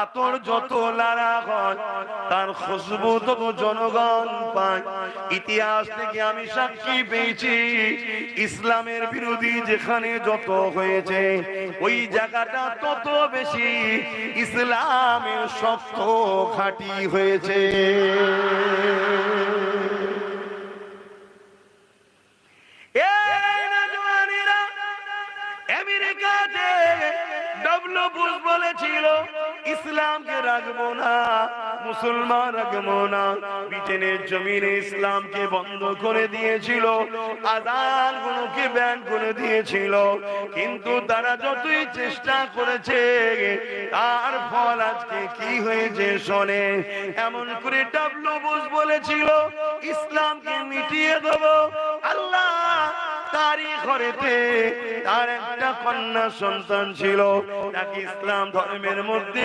আতর যত লারা হয় তার খুশবু তত জনগণ পায়। ইতিহাস থেকে আমি সাক্ষী পেয়েছি, ইসলামের বিরোধী যেখানে যত হয়েছে ওই জায়গাটা তত বেশি ইসলামের শক্ত ঘাঁটি হয়েছে। আমেরিকাতে ডব্লিউ বুশ বলেছিল ইসলামকে রাখবো না, মুসলমান রাখবো না। ব্রিটেনের জমিনে ইসলামকে বন্ধ করে দিয়েছিল, আযান গুলোকে ব্যান করে দিয়েছিল, কিন্তু তারা যতই চেষ্টা করেছে তার ফল আজকে কি হয়েছে শোনে। এমন করে ডব্লিউ বুশ বলেছিল ইসলামকে মিটিয়ে দেবো। আল্লাহ তারই ঘরেতে তার একটা কন্যা সন্তান ছিল, তাকে ইসলাম ধর্মের মধ্যে